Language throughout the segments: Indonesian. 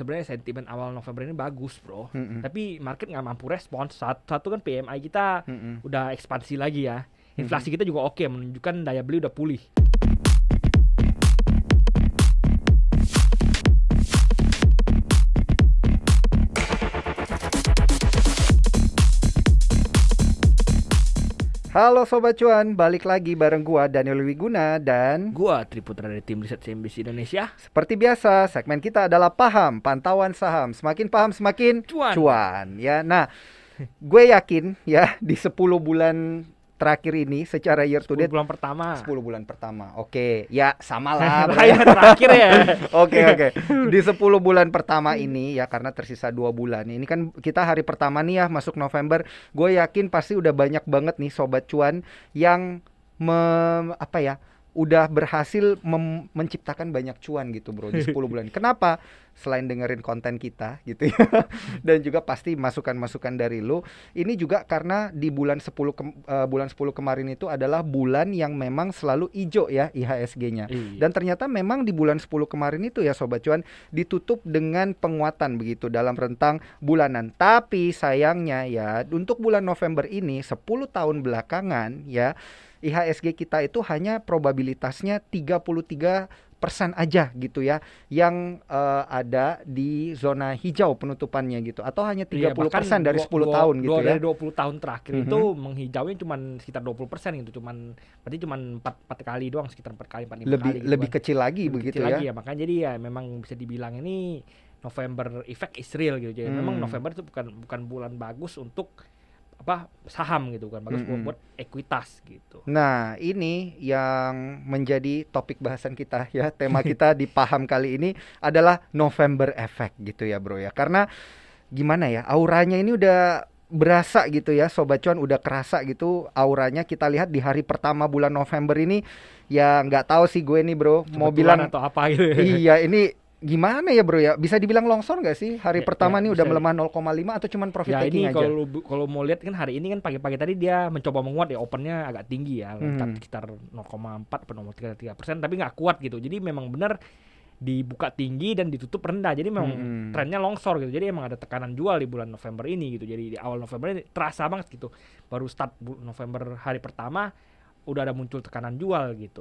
sebenarnya sentimen awal November ini bagus, bro. Tapi market nggak mampu respons. Satu kan PMI kita udah ekspansi lagi ya. Inflasi kita juga oke, menunjukkan daya beli udah pulih. Halo Sobat Cuan, balik lagi bareng gua Daniel Wiguna dan Gua Triputra dari tim riset CNBC Indonesia. seperti biasa segmen kita adalah paham pantauan saham. Semakin paham semakin cuan ya. Nah, gue yakin ya di 10 bulan terakhir ini secara year to date 10 bulan pertama. 10 bulan pertama. Oke, ya sama lah. Terakhir ya. Oke. Di 10 bulan pertama ini ya, karena tersisa 2 bulan. Ini kan kita hari pertama nih ya masuk November. Gue yakin pasti udah banyak banget nih Sobat Cuan yang udah berhasil menciptakan banyak cuan gitu bro di 10 bulan. Kenapa? Selain dengerin konten kita gitu ya, dan juga pasti masukan-masukan dari lu. Ini juga karena di bulan 10 kemarin itu adalah bulan yang memang selalu hijau ya IHSG-nya. Dan ternyata memang di bulan 10 kemarin itu ya Sobat Cuan ditutup dengan penguatan begitu dalam rentang bulanan. Tapi sayangnya ya untuk bulan November ini 10 tahun belakangan ya IHSG kita itu hanya probabilitasnya 33% aja gitu ya yang ada di zona hijau penutupannya gitu, atau hanya 30% dari 10 tahun gitu ya. Dari 20 tahun terakhir itu menghijaunya cuma sekitar 20% gitu, berarti cuma 4 kali doang, sekitar 4 kali 5 kali gitu lebih kecil lagi lebih begitu kecil ya. lagi ya, makanya jadi ya memang bisa dibilang ini November effect is real gitu. Jadi memang November itu bukan bulan bagus untuk saham gitu kan, bagus buat ekuitas gitu. Nah, ini yang menjadi topik bahasan kita ya. Tema kita di Paham kali ini adalah November Effect gitu ya, bro ya. Karena gimana ya, auranya ini udah berasa gitu ya, Sobat Cuan, udah kerasa gitu auranya. Kita lihat di hari pertama bulan November ini ya, nggak tahu sih gue nih, bro, mau bilang atau apa gitu. Iya, ini gimana ya bro ya? Bisa dibilang longsor nggak sih? Hari pertama nih udah melemah 0,5 atau cuman profit taking aja? Ya ini kalau mau lihat kan hari ini kan pagi-pagi tadi dia mencoba menguat ya, opennya agak tinggi ya, sekitar 0,4 atau 0,3%, tapi nggak kuat gitu. Jadi memang benar dibuka tinggi dan ditutup rendah. Jadi memang trennya longsor gitu. Jadi emang ada tekanan jual di bulan November ini gitu. Jadi di awal November ini terasa banget gitu. Baru start November hari pertama udah ada muncul tekanan jual gitu.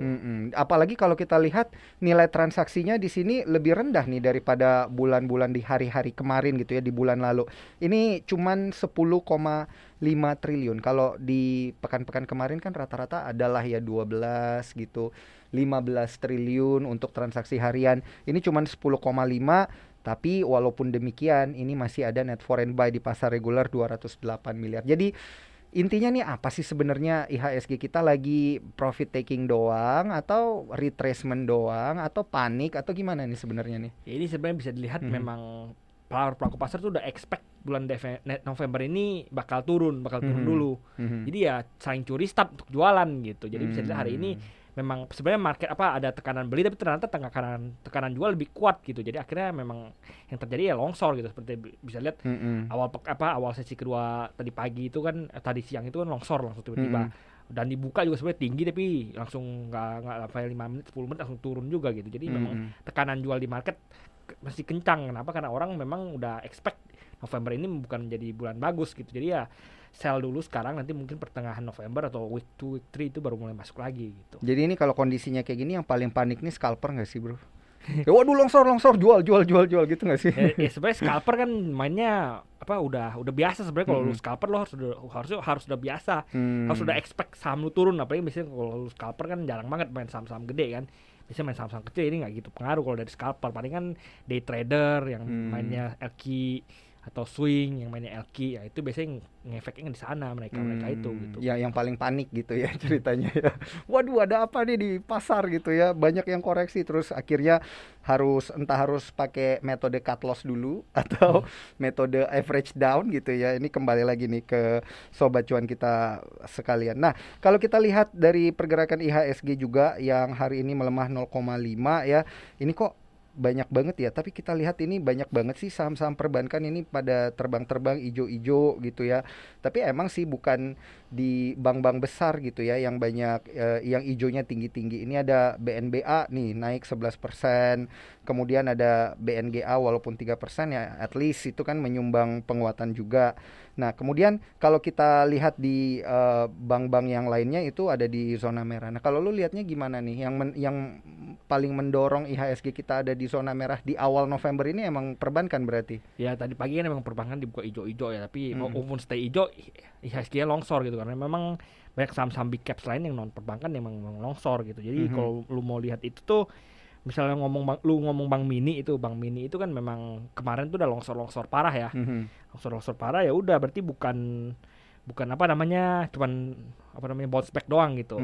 Apalagi kalau kita lihat nilai transaksinya di sini lebih rendah nih daripada bulan-bulan di hari-hari kemarin gitu ya, di bulan lalu. Ini cuman 10,5 triliun. Kalau di pekan-pekan kemarin kan rata-rata adalah ya 12 gitu, 15 triliun untuk transaksi harian. Ini cuman 10,5. Tapi walaupun demikian ini masih ada net foreign buy di pasar reguler 208 miliar. Jadi intinya nih apa sih sebenarnya IHSG kita, lagi profit taking doang atau retracement doang atau panik atau gimana nih sebenarnya nih? Ya, ini sebenarnya bisa dilihat memang pelaku pasar tuh udah expect bulan November ini bakal turun dulu. Jadi ya saling curi start untuk jualan gitu. Jadi bisa dilihat hari ini memang sebenarnya market ada tekanan beli, tapi ternyata tekanan jual lebih kuat gitu. Jadi akhirnya memang yang terjadi ya longsor gitu, seperti bisa lihat awal sesi kedua tadi pagi itu kan tadi siang itu kan longsor langsung tiba-tiba. Dan dibuka juga sebenarnya tinggi tapi langsung nggak sampai 5 menit 10 menit langsung turun juga gitu. Jadi memang tekanan jual di market masih kencang. Kenapa? Karena orang memang udah expect November ini bukan menjadi bulan bagus gitu. Jadi ya sell dulu sekarang, nanti mungkin pertengahan November atau week 2, week 3 itu baru mulai masuk lagi gitu. Jadi ini kalau kondisinya kayak gini yang paling panik nih scalper nggak sih bro? Waduh longsor jual gitu nggak sih? Ya sebenarnya scalper kan mainnya udah biasa sebenarnya. Kalau lu scalper lo harus udah biasa, harus udah expect saham lu turun. Apalagi biasanya kalau lu scalper kan jarang banget main saham-saham gede kan. Biasanya main saham-saham kecil ini nggak gitu pengaruh kalau dari scalper. Paling kan day trader yang mainnya LQ atau swing yang mainnya LQ, ya itu biasanya ngefeknya di sana mereka itu gitu. Ya yang paling panik gitu ya ceritanya ya. Waduh ada apa nih di pasar gitu ya, banyak yang koreksi terus akhirnya harus pakai metode cut loss dulu atau metode average down gitu ya. Ini kembali lagi nih ke Sobat Cuan kita sekalian. Nah kalau kita lihat dari pergerakan IHSG juga yang hari ini melemah 0,5 ya, ini kok banyak banget ya. Tapi kita lihat ini banyak banget sih saham-saham perbankan ini pada terbang-terbang ijo-ijo gitu ya. Tapi emang sih bukan di bank-bank besar gitu ya yang banyak yang ijonya tinggi-tinggi. Ini ada BNBA nih naik 11%. Kemudian ada BNGA walaupun 3% ya, at least itu kan menyumbang penguatan juga. Nah, kemudian kalau kita lihat di bank-bank yang lainnya itu ada di zona merah. Nah, kalau lu lihatnya gimana nih? Yang paling mendorong IHSG kita ada di zona merah di awal November ini emang perbankan berarti? Ya tadi pagi kan emang perbankan dibuka hijau-hijau ya, tapi walaupun stay hijau, IHSG-nya longsor gitu karena memang banyak saham-saham big caps lain yang non perbankan emang longsor gitu. Jadi kalau lu mau lihat itu tuh, misalnya lu ngomong Bank Mini itu kan memang kemarin tuh udah longsor parah ya. Longsor parah ya udah berarti bukan apa namanya, cuman bounce back doang gitu.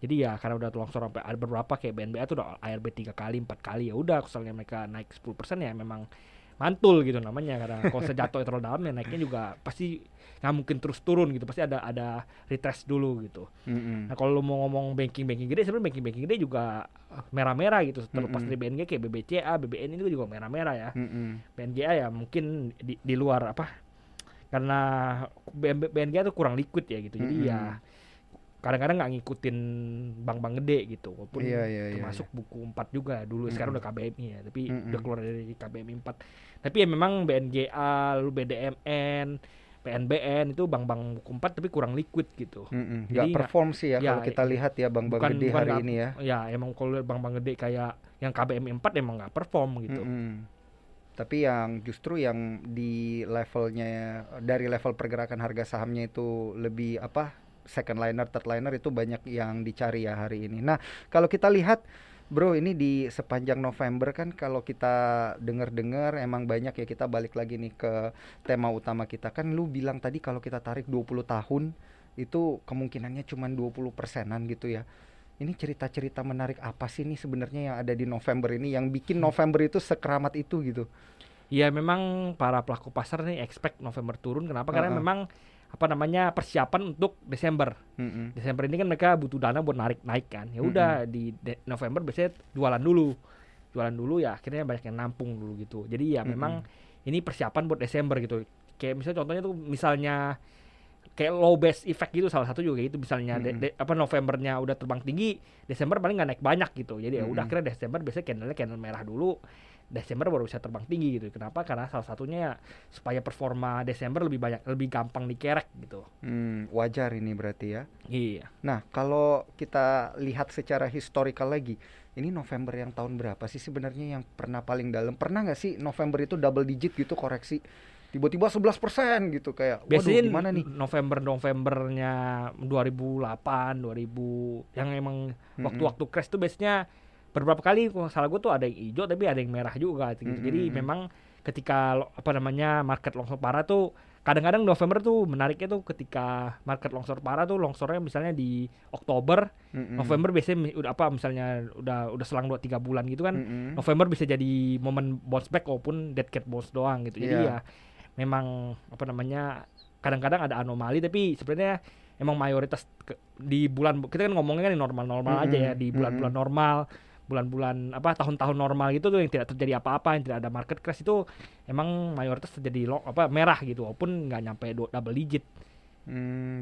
Jadi ya karena udah longsor sampai ada beberapa kayak BNBA tuh udah ARB 3 kali 4 kali ya udah, misalnya mereka naik 10% ya memang mantul gitu namanya, karena kalau sejatuh terlalu dalam ya naiknya juga pasti nggak mungkin terus turun gitu, pasti ada retest dulu gitu. Nah kalau lu mau ngomong banking gede, sebenarnya banking gede juga merah-merah gitu, terlepas dari BNG kayak BBCA, BBN itu juga merah-merah ya. BNGA ya mungkin di luar apa, karena BNGA tuh kurang liquid ya gitu, jadi ya kadang-kadang nggak ngikutin bank-bank gede gitu, walaupun termasuk buku 4 juga dulu, sekarang udah KBMI ya, tapi udah keluar dari KBMI 4. Tapi ya memang BNGA, lalu BDMN, PNBN itu bank-bank buku 4 tapi kurang liquid gitu. Jadi perform sih ya kalau kita lihat ya bank-bank gede hari ini ya. Ya emang kalau bank-bank gede kayak yang KBMI 4 emang nggak perform gitu. Tapi yang justru yang di levelnya, dari level pergerakan harga sahamnya itu lebih second liner, third liner itu banyak yang dicari ya hari ini. Nah, kalau kita lihat bro, ini di sepanjang November kan kalau kita dengar-dengar emang banyak ya, kita balik lagi nih ke tema utama kita. Kan lu bilang tadi kalau kita tarik 20 tahun itu kemungkinannya cuma 20%-an gitu ya. Ini cerita-cerita menarik apa sih nih sebenarnya yang ada di November ini yang bikin November itu sekeramat itu gitu? Ya memang para pelaku pasar nih expect November turun. Kenapa? Karena memang persiapan untuk Desember. Desember ini kan mereka butuh dana buat naik kan. Ya udah di November biasanya jualan dulu ya, akhirnya banyak yang nampung dulu gitu. Jadi ya memang ini persiapan buat Desember gitu. Kayak misalnya contohnya tuh kayak low base effect gitu, salah satu juga gitu, misalnya Novembernya udah terbang tinggi, Desember paling nggak naik banyak gitu. Jadi ya udah akhirnya Desember biasanya candle merah dulu, Desember baru bisa terbang tinggi gitu. Kenapa? Karena salah satunya ya supaya performa Desember lebih gampang dikerek gitu. Wajar ini berarti ya. Iya. Nah, kalau kita lihat secara historical lagi, ini November yang tahun berapa sih sebenarnya yang pernah paling dalam? Pernah nggak sih November itu double digit gitu koreksi? Tiba-tiba 11% gitu, kayak biasanya waduh gimana nih? Novembernya 2008, 2000 yang emang waktu-waktu crash tuh biasanya beberapa kali kalau salah gue tuh ada yang hijau tapi ada yang merah juga gitu. Jadi memang ketika market longsor parah tuh kadang-kadang November tuh menariknya tuh ketika market longsor parah tuh longsornya misalnya di Oktober, November biasanya misalnya udah selang 2-3 bulan gitu kan. November bisa jadi momen bounce back walaupun dead cat bounce doang gitu. Jadi ya memang kadang-kadang ada anomali, tapi sebenarnya emang mayoritas di bulan, kita kan ngomongnya kan normal-normal aja ya, di bulan-bulan normal, bulan-bulan tahun-tahun normal gitu tuh yang tidak terjadi apa-apa, yang tidak ada market crash, itu emang mayoritas terjadi merah gitu, walaupun nggak nyampe double digit.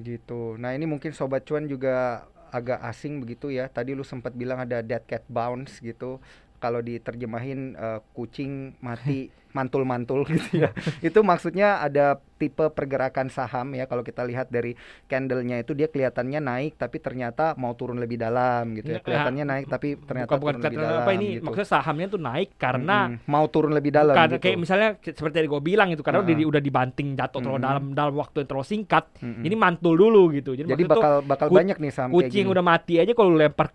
Gitu. Nah ini mungkin Sobat Cuan juga agak asing begitu ya. Tadi lu sempat bilang ada dead cat bounce gitu. Kalau diterjemahin kucing mati mantul-mantul gitu ya. Itu maksudnya ada tipe pergerakan saham ya. Kalau kita lihat dari candlenya itu dia kelihatannya naik tapi ternyata mau turun lebih dalam gitu ya. Kelihatannya naik tapi ternyata turun lebih dalam ini gitu. Maksudnya sahamnya tuh naik karena mau turun lebih dalam gitu. Kayak misalnya seperti yang gue bilang itu, karena udah dibanting jatuh terlalu dalam waktu yang terlalu singkat. Ini mantul dulu gitu. Jadi bakal banyak nih saham kayak gini. Kucing udah mati aja kalau lu lempar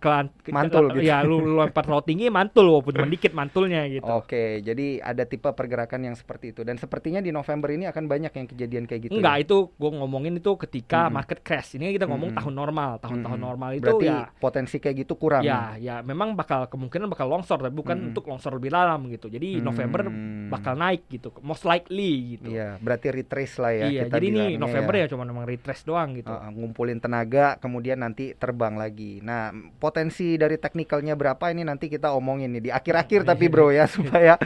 mantul gitu. Ya lu lempar terlalu tinggi mantul walaupun cuma dikit mantulnya gitu. Oke, jadi ada tipe pergerakan gerakan yang seperti itu. Dan sepertinya di November ini akan banyak yang kejadian kayak gitu. Enggak, itu gue ngomongin itu ketika market crash. Ini kita ngomong tahun normal. Tahun normal itu berarti ya potensi kayak gitu kurang. ya memang kemungkinan bakal longsor, tapi bukan untuk longsor lebih dalam gitu. Jadi November bakal naik gitu, most likely gitu. Iya, berarti retrace lah ya. Iya, kita jadi ini November ya cuma memang retrace doang gitu. Ngumpulin tenaga, kemudian nanti terbang lagi. Nah, potensi dari teknikalnya berapa ini nanti kita omongin nih di akhir-akhir tapi bro ya, supaya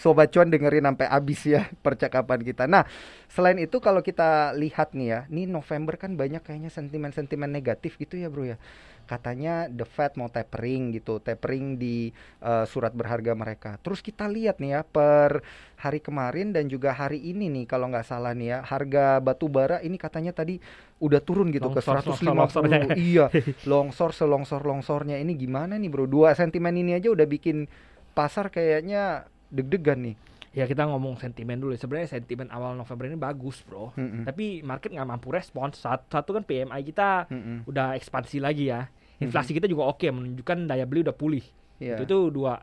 Sobat Cuan dengerin sampai habis ya percakapan kita. Nah, selain itu kalau kita lihat nih ya, nih November kan banyak kayaknya sentimen-sentimen negatif gitu ya bro ya. Katanya The Fed mau tapering gitu, tapering di surat berharga mereka. Terus kita lihat nih ya per hari kemarin dan juga hari ini nih kalau nggak salah nih ya, harga batu bara ini katanya tadi udah turun gitu ke 150. Iya, longsor selongsor-longsornya ini gimana nih bro? Dua sentimen ini aja udah bikin pasar kayaknya deg-degan nih. Ya kita ngomong sentimen dulu. Sebenarnya sentimen awal November ini bagus bro. Tapi market nggak mampu respons. Satu kan PMI kita udah ekspansi lagi ya. Inflasi kita juga oke, menunjukkan daya beli udah pulih. Itu dua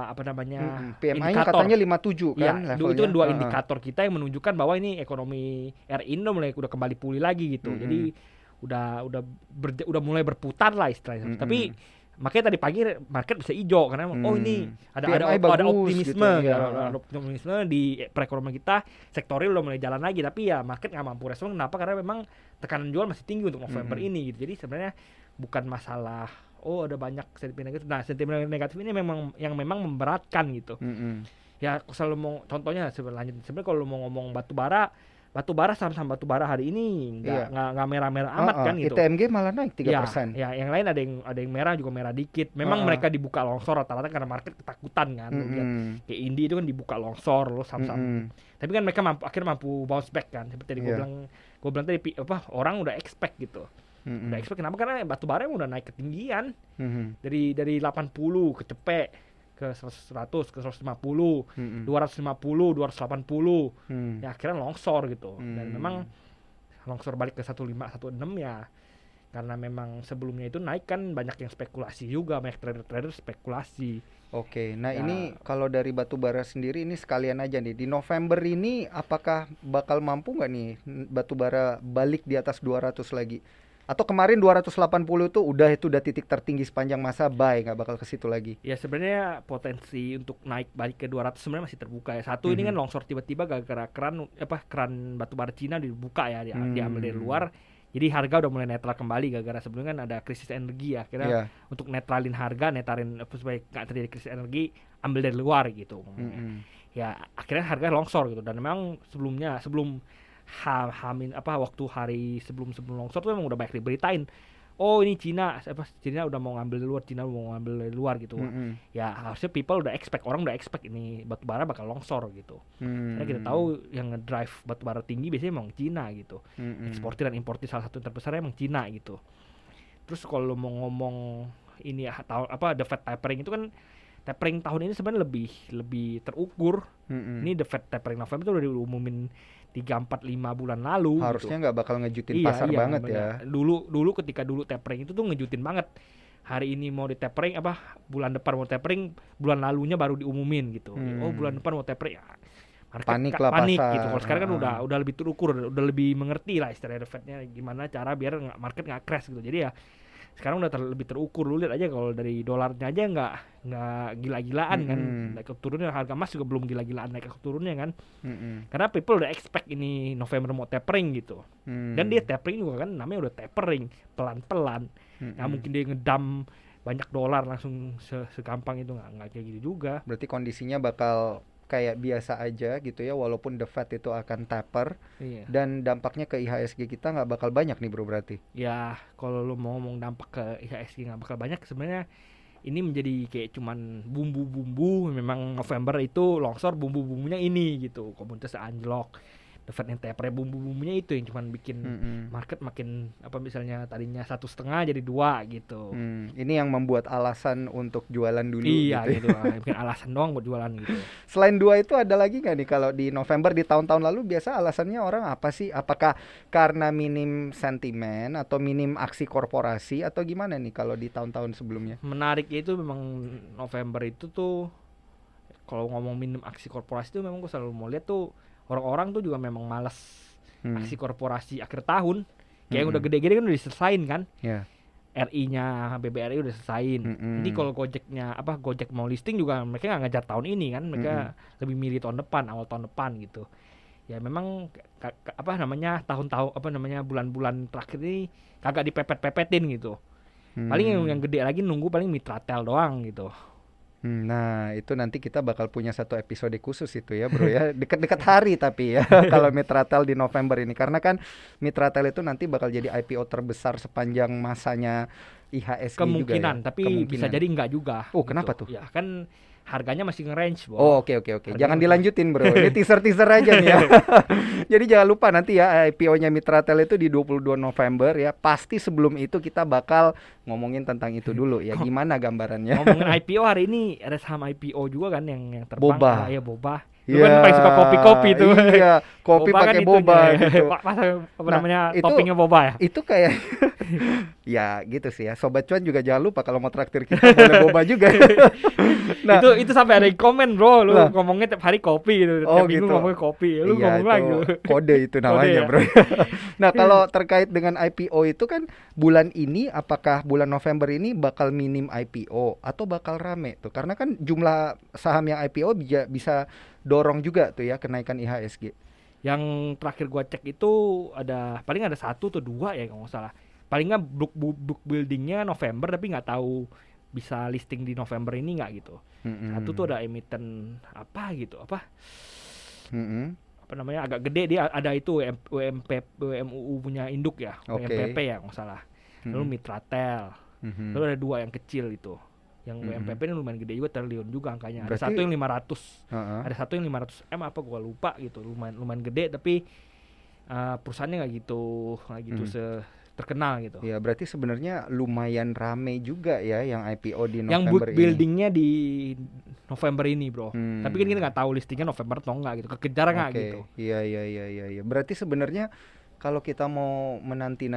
apa namanya PMI-nya katanya 57 kan ya, itu kan dua indikator kita yang menunjukkan bahwa ini ekonomi Indo udah kembali pulih lagi gitu. Jadi udah mulai berputar lah istilahnya. Tapi makanya tadi pagi market bisa hijau karena ini ada optimisme gitu, ada optimisme di perekonomian kita, sektorial udah mulai jalan lagi, tapi ya market nggak mampu respon. Kenapa? Karena memang tekanan jual masih tinggi untuk November ini gitu. Jadi sebenarnya bukan masalah ada banyak sentimen negatif. Nah, sentimen negatif ini memang memberatkan gitu. Ya selalu mau contohnya sebenarnya kalau mau ngomong batu bara saham batu bara hari ini nggak merah-merah amat kan gitu. ITMG malah naik 3%. Ya, yang lain ada yang merah juga merah dikit. Memang mereka dibuka longsor rata-rata karena market ketakutan kan. Lihat kayak Indi itu kan dibuka longsor loh saham-saham. Tapi kan mereka akhirnya mampu bounce back kan. Seperti gue bilang tadi orang udah expect gitu. Udah expect kenapa? Karena batu bara udah naik ketinggian. Dari 80 kecepek ke 100 ke 150, 250, 280. Ya akhirnya longsor gitu. Dan memang longsor balik ke 1516 ya. Karena memang sebelumnya itu naik kan banyak yang spekulasi juga, banyak trader-trader spekulasi. Oke, nah ini kalau dari batu bara sendiri ini sekalian aja nih, di November ini apakah bakal mampu nggak nih batu bara balik di atas 200 lagi? Atau kemarin 280 itu udah titik tertinggi sepanjang masa, nggak bakal ke situ lagi? Ya sebenarnya potensi untuk naik balik ke 200 sebenarnya masih terbuka ya. Satu ini kan longsor tiba-tiba gara-gara keran batu bara Cina dibuka ya, diambil dari luar. Jadi harga udah mulai netral kembali gara-gara sebelumnya kan ada krisis energi ya. Kira untuk netralin harga, supaya nggak terjadi krisis energi, ambil dari luar gitu. Ya akhirnya harga longsor gitu. Dan memang sebelum waktu hari sebelum longsor tuh memang udah banyak diberitain. Ini Cina udah mau ngambil dari luar gitu. Ya harusnya orang udah expect ini batu bara bakal longsor gitu. Karena kita tahu yang ngedrive batu bara tinggi biasanya emang Cina gitu. Eksportir dan importir salah satu yang terbesar emang Cina gitu. Terus kalau mau ngomong ini the Fed tapering itu kan, tapering tahun ini sebenarnya lebih terukur. Ini the Fed tapering November itu udah diumumin 3-4-5 bulan lalu. Harusnya nggak bakal ngejutin pasar banget bener. Ya. Dulu ketika tapering itu tuh ngejutin banget. Hari ini mau di tapering bulan depan mau tapering, bulan lalunya baru diumumin gitu. Bulan depan mau tapering. Panik pasar. Gitu. Kalau sekarang kan udah lebih terukur, udah lebih mengerti lah istilahnya The Fed-nya gimana cara biar market nggak crash gitu. Jadi ya sekarang udah lebih terukur. Lu lihat aja kalau dari dolarnya aja nggak gila-gilaan kan, naik turunnya. Harga emas juga belum gila-gilaan naik turunnya kan. Karena people udah expect ini November mau tapering gitu. Dan dia tapering juga kan namanya udah tapering, pelan-pelan. Nggak mungkin dia ngedam banyak dolar langsung segampang itu, nggak kayak gitu juga. Berarti kondisinya bakal kayak biasa aja gitu ya, walaupun the Fed itu akan taper. Dan dampaknya ke IHSG kita nggak bakal banyak nih bro berarti. Ya kalau lu mau ngomong dampak ke IHSG nggak bakal banyak, sebenarnya ini menjadi kayak cuman bumbu-bumbu. Memang November itu longsor, bumbu-bumbunya ini gitu, komunitas anjlok. The Fed yang taper, bumbu-bumbunya itu yang cuman bikin market makin misalnya tadinya 1,5 jadi 2 gitu. Ini yang membuat alasan untuk jualan dulu. Iya gitu. Bikin alasan doang buat jualan gitu. Selain 2 itu ada lagi nggak nih kalau di November di tahun-tahun lalu biasa alasannya orang apa sih? Apakah karena minim sentimen atau minim aksi korporasi atau gimana nih kalau di tahun-tahun sebelumnya? Menariknya itu memang November itu tuh kalau ngomong minim aksi korporasi itu memang gue selalu mau lihat tuh orang-orang tuh juga memang malas aksi korporasi akhir tahun. Kayak yang udah gede-gede kan udah diselesain kan. RI-nya BBRI udah selesaiin. Jadi kalau Gojek mau listing juga mereka nggak ngejar tahun ini kan, mereka lebih milih tahun depan, awal tahun depan gitu. Ya memang bulan-bulan terakhir ini kagak dipepet-pepetin gitu. Paling yang gede lagi nunggu paling Mitratel doang gitu. Nah itu nanti kita bakal punya satu episode khusus itu ya bro ya, dekat-dekat hari tapi ya kalau Mitratel di November ini, karena kan Mitratel itu nanti bakal jadi IPO terbesar sepanjang masanya IHSG kemungkinan, juga ya? Tapi bisa jadi enggak juga. Oh kenapa tuh? Ya kan harganya masih nge-range, Bro. Oh oke. Jangan dilanjutin bro, ini teaser aja nih ya. Jadi jangan lupa nanti ya IPO-nya Mitratel itu di 22 November ya. Pasti sebelum itu kita bakal ngomongin tentang itu dulu ya. Gimana gambarannya? Ngomongin IPO hari ini ada saham IPO juga kan yang terbang. Boba. Ya Boba. Lu kan paling suka kopi-kopi tuh. Iya, kopi pakai boba gitu. Toppingnya boba ya? Itu kayak ya gitu sih ya. Sobat cuan juga jangan lupa kalau mau traktir kita boleh boba juga. Nah, itu sampai ada komen bro, lu ngomongnya tiap hari kopi gitu. Tiap minggu ngomongnya kopi. Lu ngomong lagi lu. Kode itu namanya, bro. Nah, kalau terkait dengan IPO itu kan bulan ini, apakah bulan November ini bakal minim IPO atau bakal rame tuh? Karena kan jumlah saham yang IPO bisa dorong juga tuh ya kenaikan IHSG. Yang terakhir gua cek itu paling ada 1 atau 2 ya kalau nggak salah. Paling nggak book buildingnya November tapi nggak tahu bisa listing di November ini nggak gitu. Satu tuh ada emiten apa namanya agak gede, dia ada itu WMUU punya induk ya, WMPP ya nggak salah. Lalu Mitratel. Lalu ada 2 yang kecil itu. Yang WMPP ini lumayan gede juga, triliun juga angkanya. Ada satu yang 500. Ada satu yang 500 M apa gua lupa gitu. Lumayan gede tapi perusahaannya nggak gitu terkenal gitu. Ya berarti sebenarnya lumayan rame juga ya yang IPO di November yang book ini. Buildingnya di November ini bro. Tapi kan kita nggak tahu listingnya November atau enggak gitu. Kekejar nggak gitu. Iya. Berarti sebenarnya kalau kita mau menanti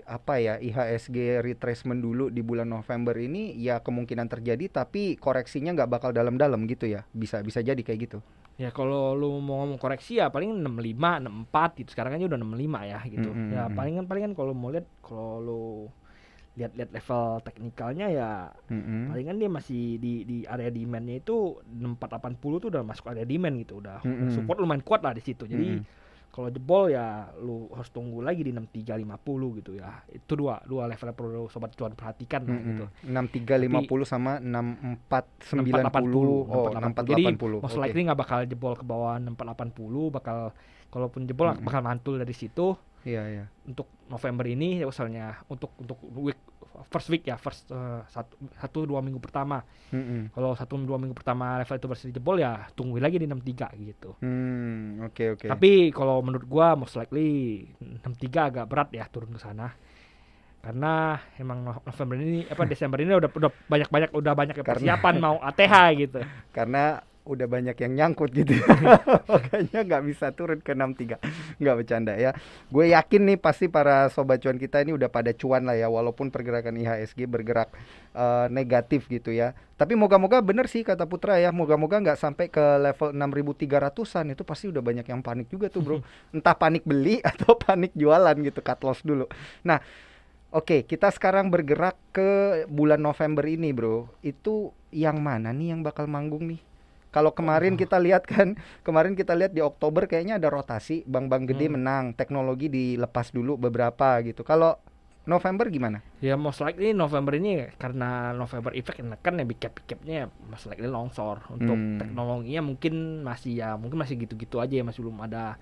IHSG retracement dulu di bulan November ini ya kemungkinan terjadi, tapi koreksinya nggak bakal dalam-dalam gitu ya. Bisa jadi kayak gitu. Ya kalau lu mau ngomong koreksi ya paling 65, 64 gitu. Sekarang aja udah 65 ya gitu. Ya palingan kalau mau lihat, kalau lu lihat level teknikalnya ya palingan dia masih di area demand-nya itu 6480 tuh udah masuk area demand gitu, udah support lumayan kuat lah di situ. Jadi kalau jebol ya lu harus tunggu lagi di 6350 gitu ya. Itu dua level perlu sobat cuan perhatikan gitu. 6350 sama 6490. Oh, 6480. Jadi most likely nggak bakal jebol ke bawah 6480, kalaupun jebol bakal mantul dari situ. Iya. Untuk November ini misalnya untuk first 1-2 minggu pertama. Kalau 1-2 minggu pertama level itu bersih jebol ya tungguin lagi di 63 gitu. Oke. Tapi kalau menurut gua most likely 63 agak berat ya turun ke sana. Karena emang November ini Desember ini udah banyak persiapan mau ATH gitu. Karena udah banyak yang nyangkut gitu. Makanya nggak bisa turun ke 63. Nggak bercanda ya. Gue yakin nih pasti para sobat cuan kita ini udah pada cuan lah ya, walaupun pergerakan IHSG bergerak negatif gitu ya. Tapi moga-moga bener sih kata Putra ya, moga-moga nggak sampai ke level 6.300-an. Itu pasti udah banyak yang panik juga tuh bro. Entah panik beli atau panik jualan gitu, cut loss dulu. Nah oke, kita sekarang bergerak ke bulan November ini bro. Itu yang mana nih yang bakal manggung nih? Kalau kemarin kita lihat di Oktober kayaknya ada rotasi, bank-bank gede menang, teknologi dilepas dulu beberapa gitu. Kalau November gimana? Ya most likely November ini karena November effect kan ya big cap-nya most likely longsor. Untuk teknologinya mungkin masih gitu-gitu aja ya, masih belum ada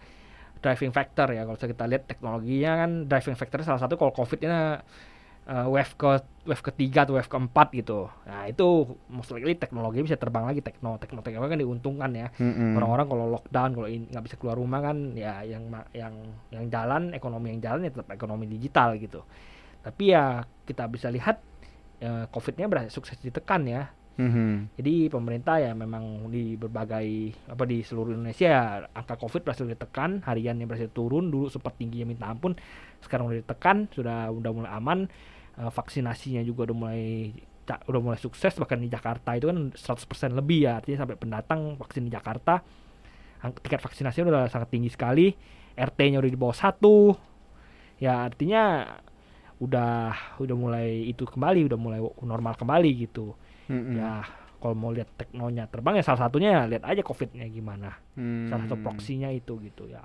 driving factor ya. Kalau kita lihat teknologinya kan driving factor salah satu kalau Covid-nya wave ketiga atau wave keempat gitu. Nah itu most likely teknologi bisa terbang lagi, teknologi kan diuntungkan ya. Orang-orang kalau lockdown, kalau nggak bisa keluar rumah kan ya yang jalan, ekonomi yang jalan ya tetap ekonomi digital gitu. Tapi ya kita bisa lihat Covid-nya berhasil sukses ditekan ya. Jadi pemerintah ya memang di di seluruh Indonesia ya, angka Covid berhasil ditekan, hariannya berhasil turun, dulu sempat tingginya minta ampun, sekarang udah ditekan, udah mulai aman. Vaksinasinya juga udah mulai udah mulai sukses, bahkan di Jakarta itu kan 100% lebih ya, artinya sampai pendatang vaksin di Jakarta tingkat vaksinasinya udah sangat tinggi sekali, RT-nya udah di bawah 1 ya, artinya udah mulai itu kembali, udah mulai normal kembali gitu. Ya kalau mau lihat teknonya terbang ya salah satunya ya lihat aja COVID-nya gimana, salah satu proksinya itu gitu ya.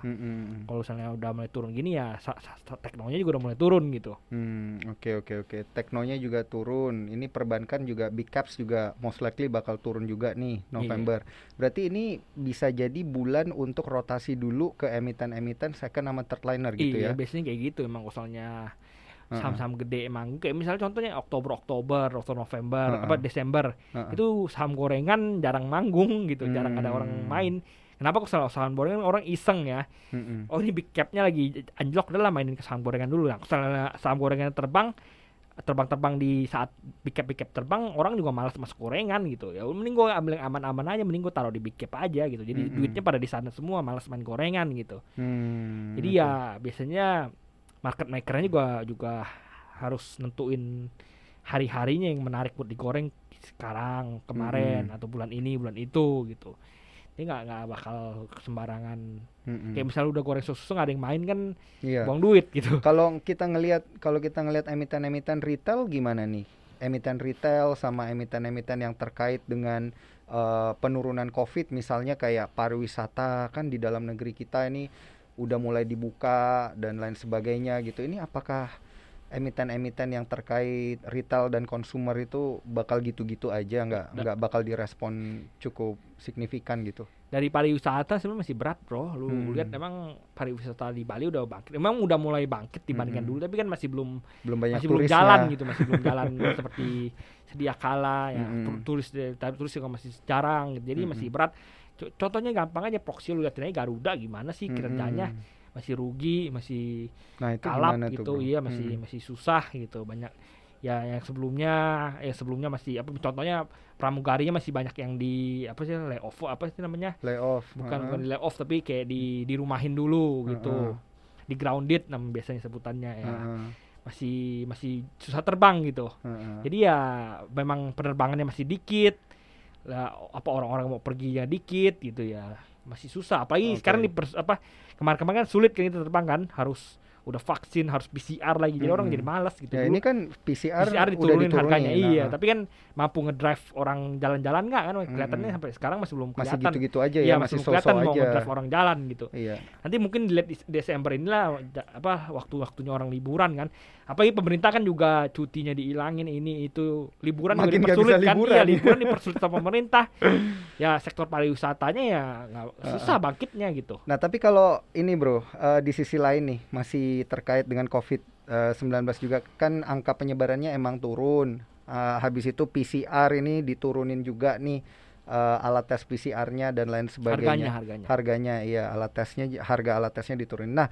Kalau misalnya udah mulai turun gini ya teknonya juga udah mulai turun gitu. Oke. Teknonya juga turun. Ini perbankan juga, big caps juga most likely bakal turun juga nih November. Berarti ini bisa jadi bulan untuk rotasi dulu ke emiten-emiten second sama third liner gitu ya. Iya, biasanya kayak gitu emang misalnya saham-saham gede emang, kayak misalnya contohnya Oktober, November, Desember, itu saham gorengan jarang manggung gitu, jarang ada orang main. Kenapa kok saham gorengan orang iseng ya? Oh ini big cap-nya lagi anjlok, udah lah mainin ke saham gorengan dulu. Nah, misalnya saham gorengan terbang di saat big cap terbang, orang juga malas masuk gorengan gitu. Ya mending gue ambil yang aman-aman aja, mending gue taruh di big cap aja gitu. Jadi duitnya pada di sana semua, malas main gorengan gitu. Jadi ya biasanya market makernya juga harus nentuin hari-harinya yang menarik buat digoreng sekarang, kemarin, atau bulan ini, bulan itu gitu. Ini nggak bakal sembarangan. Kayak misalnya udah goreng susu nggak ada yang main kan, buang duit gitu. Kalau kita ngelihat emiten-emiten retail gimana nih? Emiten retail sama emiten-emiten yang terkait dengan penurunan COVID, misalnya kayak pariwisata kan di dalam negeri kita ini udah mulai dibuka dan lain sebagainya gitu. Ini apakah emiten-emiten yang terkait retail dan consumer itu bakal gitu-gitu aja, nggak bakal direspon cukup signifikan gitu? Dari pariwisata sebenarnya masih berat bro. Lu lihat memang pariwisata di Bali udah bangkit. Memang udah mulai bangkit dibandingkan dulu, tapi kan masih belum jalan gitu, masih belum jalan seperti sedia kala ya. Turis juga masih jarang gitu. Jadi masih berat. Contohnya gampang aja, proxy lu liatin aja Garuda gimana sih kinerjanya, masih rugi, masih kalap gitu. Iya, masih susah gitu. Banyak ya yang sebelumnya masih contohnya pramugarinya masih banyak yang di layoff, bukan di layoff tapi kayak dirumahin dulu gitu. Di grounded biasanya sebutannya ya. Masih susah terbang gitu. Jadi ya memang penerbangannya masih dikit. Lah orang-orang mau perginya dikit gitu ya, masih susah. Apalagi sekarang kemarin-kemarin kan sulit kan itu terbang kan, harus udah vaksin, harus PCR lagi, jadi orang jadi malas gitu. Ya, ini kan PCR diturunin harganya, iya. Tapi kan mampu ngedrive orang jalan-jalan nggak kan? Kelihatannya sampai sekarang masih belum kelihatan. Masih gitu-gitu aja ya, masih kelihatan so-so mau aja. ngedrive orang jalan gitu. Iya. Nanti mungkin dilihat di Desember inilah waktu-waktunya orang liburan kan. Apalagi pemerintah kan juga cutinya dihilangin, ini itu liburan makin juga dipersulit kan. Liburan. Iya, liburan dipersulit sama pemerintah. Ya sektor pariwisatanya ya susah bangkitnya gitu. Nah tapi kalau ini bro, di sisi lain nih masih terkait dengan COVID-19 juga kan angka penyebarannya emang turun. Habis itu PCR ini diturunin juga nih, alat tes PCR-nya dan lain sebagainya. Harganya iya, harga alat tesnya diturunin. Nah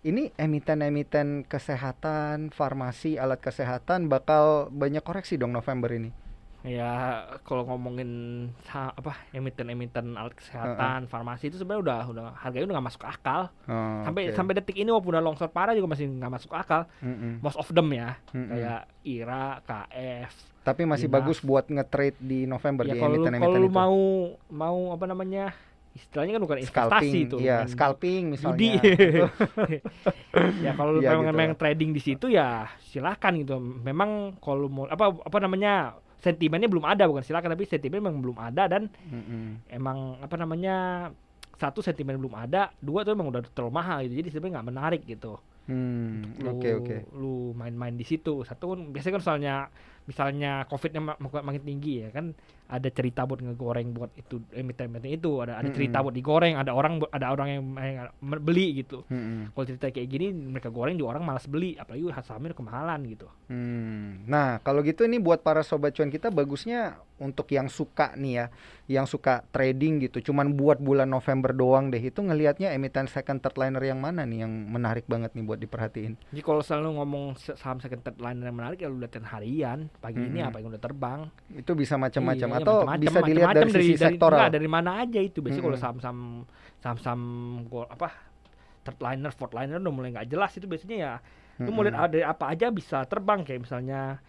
ini emiten-emiten kesehatan, farmasi, alat kesehatan bakal banyak koreksi dong November ini. Ya kalau ngomongin emiten-emiten alat kesehatan, farmasi itu sebenarnya udah harganya udah nggak masuk akal. Sampai detik ini walaupun udah longsor parah juga masih nggak masuk akal. Most of them ya, kayak IRA, KF. Tapi masih bagus buat nge-trade di November ya, di emiten-emiten itu. Kalau mau istilahnya kan bukan investasi itu. Iya, scalping misalnya. Ya kalau memang trading di situ ya silakan gitu. Memang kalau mau sentimennya belum ada, bukan silakan, tapi sentimen memang belum ada dan emang satu, sentimen belum ada, dua tuh emang udah terlalu mahal gitu. Jadi sebenarnya nggak menarik gitu. Lu main-main di situ. Satu kan biasanya kan misalnya COVID-nya makin tinggi ya kan, ada cerita buat ngegoreng buat itu emiten-emiten itu, ada cerita buat digoreng, ada orang yang beli gitu. Kalau cerita kayak gini mereka goreng juga orang malas beli, apalagi sahamnya kemahalan gitu. Nah kalau gitu ini buat para sobat cuan kita bagusnya untuk yang suka nih ya, yang suka trading gitu, cuman buat bulan November doang deh, itu ngelihatnya emiten second third liner yang mana nih yang menarik banget nih buat diperhatiin? Jadi kalau selalu ngomong saham second third liner yang menarik ya lu liatin harian, pagi ini apa yang udah terbang. Itu bisa macam-macam atau bisa dilihat dari sisi sektoral. Dari mana aja itu. Biasanya kalau saham third liner, fourth liner udah mulai nggak jelas, itu biasanya ya Lu mau lihat ada apa aja bisa terbang, kayak misalnya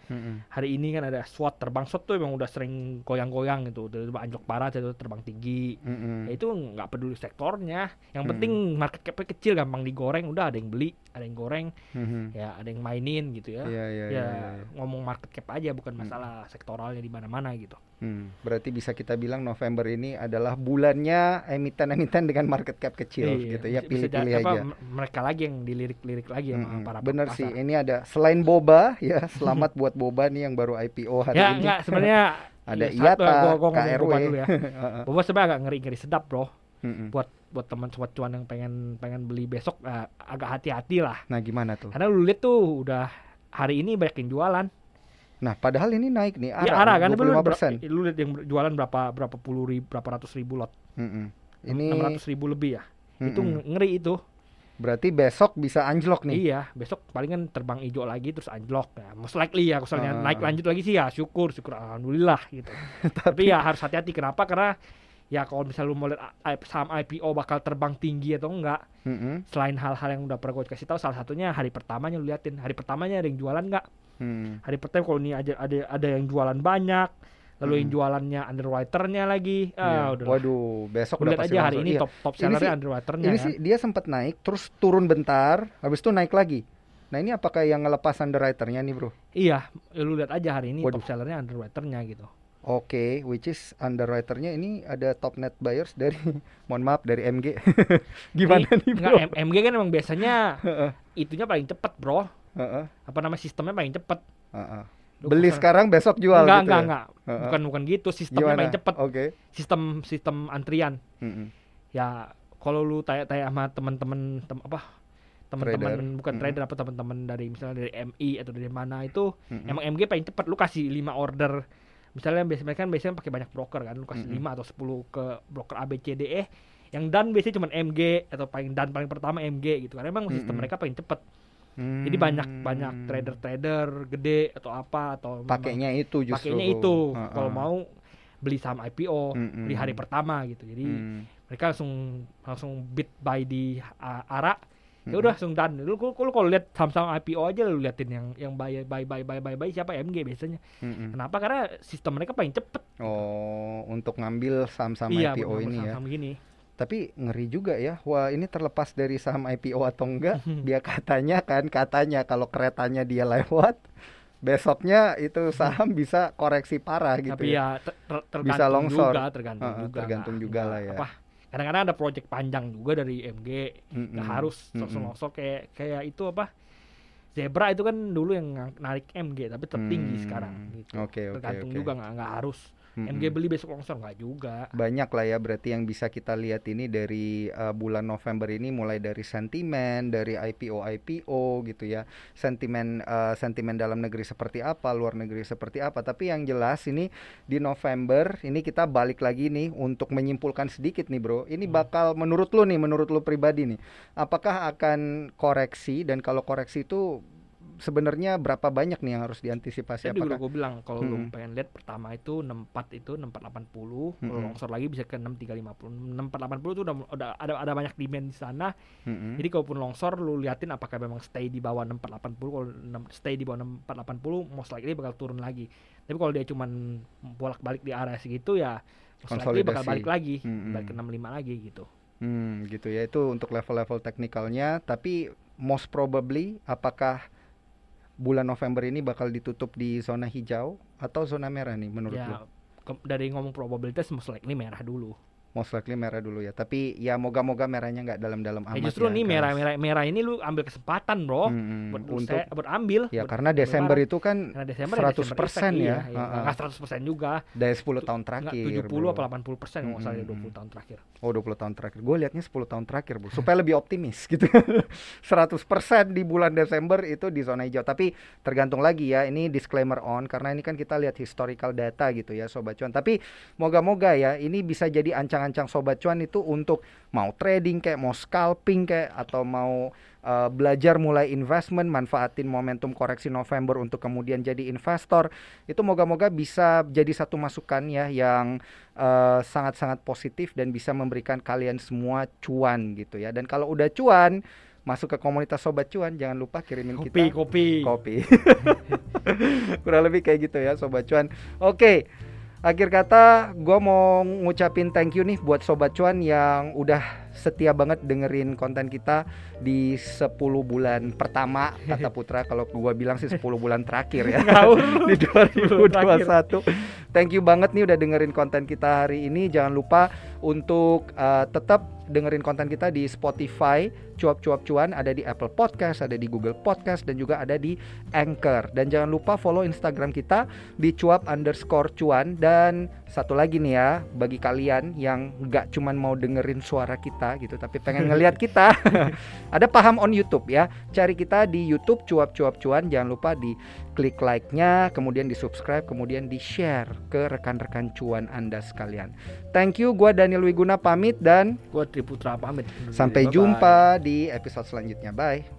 hari ini kan ada SWOT terbang. SWOT tuh emang udah sering goyang-goyang gitu, udah anjlok parah, itu terbang tinggi. Ya itu nggak peduli sektornya, yang penting market cap-nya kecil, gampang digoreng, udah ada yang beli, ada yang goreng, ya ada yang mainin gitu ya. Ya ngomong market cap aja, bukan masalah sektoralnya di mana-mana gitu. Berarti bisa kita bilang November ini adalah bulannya emiten-emiten dengan market cap kecil gitu ya, pilih-pilih aja. Mereka lagi yang dilirik-lirik lagi sama para bener pasar. Sih, ini ada selain boba ya, selamat buat boba nih yang baru IPO hari ini. Ya enggak, sebenarnya ada IATA, KRW. Boba dulu ya. Boba sebenarnya agak ngeri sedap, bro. Buat teman sobat cuan yang pengen beli besok, agak hati-hati lah. Nah, gimana tuh? Karena lu lihat tuh udah hari ini banyak yang jualan. Nah, padahal ini naik nih, ARA kan 25%. Lu lihat yang jualan berapa puluh ribu, berapa ratus ribu lot. Ini 600.000 lebih ya. Itu ngeri itu. Berarti besok bisa anjlok nih. Iya, besok palingan terbang hijau lagi terus anjlok ya. Most likely ya, misalnya naik lanjut lagi sih ya syukur alhamdulillah gitu. Tapi ya harus hati-hati, kenapa? Karena ya kalau misalnya lu mau lihat saham IPO bakal terbang tinggi atau enggak, selain hal-hal yang udah pernah gue kasih tahu, salah satunya hari pertamanya lu liatin, hari pertamanya ada yang jualan enggak? Hari pertama kalau ini ada yang jualan banyak, lalu yang jualannya underwriternya lagi, udah. Waduh, besok udah pasti aja hari ini top sellernya underwriternya. Ini sih dia sempat naik, terus turun bentar, habis itu naik lagi. Nah ini apakah yang ngelepas underwriternya nih, bro? Iya, lu lihat aja hari ini top sellernya underwriternya gitu. Oke, which is underwriternya ini ada top net buyers dari, mohon maaf, dari MG. Gimana nih, bro? Enggak, MG kan emang biasanya itunya paling cepet, bro. Apa nama sistemnya paling cepet. Beli sekarang besok jual gitu. Enggak. Bukan gitu, sistemnya paling cepet. Sistem antrian. Ya kalau lu tanya sama teman-teman bukan trader, apa teman-teman dari misalnya dari MI atau dari mana itu, emang MG paling cepet. Lu kasih 5 order. Misalnya biasanya pakai banyak broker kan, lu kasih 5 atau 10 ke broker ABCDE, yang done biasanya cuma MG atau paling pertama MG gitu. Karena emang sistem mereka paling cepet. Jadi banyak trader gede atau apa atau pakainya itu kalau mau beli saham IPO di hari pertama gitu. Jadi mereka langsung bid buy di ARA. Ya udah langsung done. Lu kalau lihat saham-saham IPO aja, lu liatin yang buy siapa? MG biasanya. Kenapa? Karena sistem mereka paling cepet. Untuk ngambil saham-saham IPO ini ya. Gini. Tapi ngeri juga ya. Wah, ini terlepas dari saham IPO atau enggak, dia katanya kalau keretanya dia lewat, besoknya itu saham bisa koreksi parah gitu. Tapi ya bisa longsor. Tergantung juga lah ya. Kadang-kadang ada project panjang juga dari MG. Nggak harus longsor kayak itu apa? Zebra itu kan dulu yang narik MG, tapi tertinggi sekarang gitu. Tergantung juga, nggak harus MG beli besok longsor, nggak juga. Banyak lah ya berarti yang bisa kita lihat ini dari bulan November ini, mulai dari sentimen, dari IPO gitu ya, sentimen dalam negeri seperti apa, luar negeri seperti apa. Tapi yang jelas ini di November ini kita balik lagi nih untuk menyimpulkan sedikit nih, bro. Ini bakal menurut lu pribadi nih, apakah akan koreksi, dan kalau koreksi itu sebenarnya berapa banyak nih yang harus diantisipasi? Tadi udah gue bilang kalau lu pengen lihat pertama itu 6480, kalau longsor lagi bisa ke 6350. 6480 itu udah ada banyak demand di sana. Jadi kalaupun longsor lu liatin apakah memang stay di bawah 6480. Kalau stay di bawah 6480 most likely bakal turun lagi. Tapi kalau dia cuman bolak-balik di area segitu ya most likely bakal balik lagi, balik ke 65 lagi gitu. Gitu ya, itu untuk level-level teknikalnya. Tapi most probably apakah bulan November ini bakal ditutup di zona hijau atau zona merah nih menurut lu? Dari ngomong probabilitas most likely merah dulu. Most likely merah dulu ya. Tapi ya moga-moga merahnya nggak dalam-dalam amat. Justru nih merah ini lu ambil kesempatan, bro. Buat ambil. Ya karena Desember itu kan 100% ya. Nggak 100% juga. Dari 10 tahun terakhir. 70 atau 80% nggak usah 20 tahun terakhir. 20 tahun terakhir. Gue liatnya 10 tahun terakhir, bro. Supaya lebih optimis gitu. 100% di bulan Desember itu di zona hijau. Tapi tergantung lagi ya. Ini disclaimer on karena ini kan kita lihat historical data gitu ya, Sobat Cuan. Tapi moga-moga ya ini bisa jadi ancang-ancang Sobat Cuan itu untuk mau trading kayak, mau scalping kayak, atau mau belajar mulai investment, manfaatin momentum koreksi November untuk kemudian jadi investor. Itu moga-moga bisa jadi satu masukan ya yang sangat-sangat positif dan bisa memberikan kalian semua cuan gitu ya. Dan kalau udah cuan, masuk ke komunitas Sobat Cuan, jangan lupa kirimin kita Kopi. Kurang lebih kayak gitu ya Sobat Cuan. Oke, akhir kata gue mau ngucapin thank you nih buat Sobat Cuan yang udah setia banget dengerin konten kita di 10 bulan pertama, kata Putra. Kalau gue bilang sih 10 bulan terakhir ya di 2021. Thank you banget nih udah dengerin konten kita hari ini. Jangan lupa untuk tetap dengerin konten kita di Spotify, Cuap-Cuap Cuan, ada di Apple Podcast, ada di Google Podcast, dan juga ada di Anchor. Dan jangan lupa follow Instagram kita di cuap_cuan. Dan satu lagi nih ya, bagi kalian yang gak cuman mau dengerin suara kita gitu, tapi pengen ngelihat kita, ada Paham on YouTube ya. Cari kita di YouTube Cuap-Cuap Cuan. Jangan lupa di klik like-nya, kemudian di subscribe, kemudian di share ke rekan-rekan cuan Anda sekalian. Thank you, gue Daniel Wiguna pamit dan gue Tri Putra pamit. Sampai jumpa di episode selanjutnya. Bye.